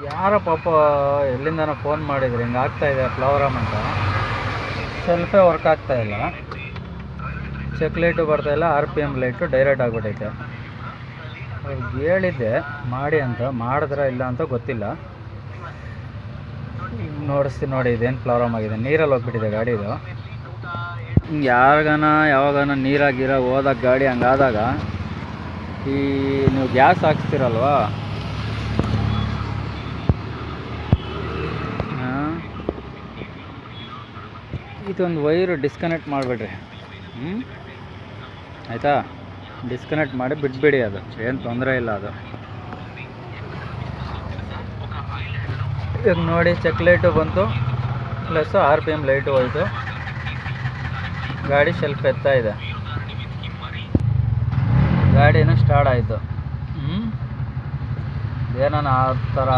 ಯಾರ ಪಾಪ ಎಲ್ಲಿಂದನೋ ಫೋನ್ ಮಾಡಿದ್ರು, ಹಿಂಗೆ ಆಗ್ತಾಯಿದೆ ಫ್ಲವರಾಮ್ ಅಂತ. ಸೆಲ್ಫೇ ವರ್ಕ್ ಆಗ್ತಾಯಿಲ್ಲ, ಚೆಕ್ ಲೈಟು ಬರ್ತಾಯಿಲ್ಲ, RPM ಲೈಟು ಡೈರೆಕ್ಟ್ ಆಗಿಬಿಟ್ಟೈತೆ. ಅವ್ರಿಗೆ ಹೇಳಿದ್ದೆ ಮಾಡಿ ಅಂತ, ಮಾಡಿದ್ರೆ ಇಲ್ಲ ಅಂತ ಗೊತ್ತಿಲ್ಲ. ನೋಡಿಸ್ತೀನಿ ನೋಡಿ, ಇದೇನು ಫ್ಲವರಾಮ್ ಆಗಿದೆ, ನೀರಲ್ಲಿ ಹೋಗ್ಬಿಟ್ಟಿದೆ ಗಾಡಿದು. ಹಿಂಗೆ ಯಾರಿಗಾನ ಯಾವಾಗಾನ ನೀರಾಗಿರ ಹೋದಾಗ ಗಾಡಿ ಹಂಗಾದಾಗ ಈ ನೀವು ಗ್ಯಾಸ್ ಹಾಕ್ಸ್ತೀರಲ್ವಾ, ಇದೊಂದು ವೈರು ಡಿಸ್ಕನೆಕ್ಟ್ ಮಾಡಿಬಿಡ್ರಿ. ಆಯಿತಾ, ಡಿಸ್ಕನೆಕ್ಟ್ ಮಾಡಿ ಬಿಟ್ಬಿಡಿ, ಅದು ಏನು ತೊಂದರೆ ಇಲ್ಲ. ಅದು ಈಗ ನೋಡಿ, ಚೆಕ್ ಲೈಟು ಬಂತು, ಪ್ಲಸ್ RPM ಲೈಟು ಹೋಯಿತು, ಗಾಡಿ ಶೆಲ್ಫ್ ಎತ್ತಾ ಇದೆ, ಗಾಡಿನೂ ಸ್ಟಾರ್ಟ್ ಆಯಿತು. ಏನಾನ ಆ ಥರ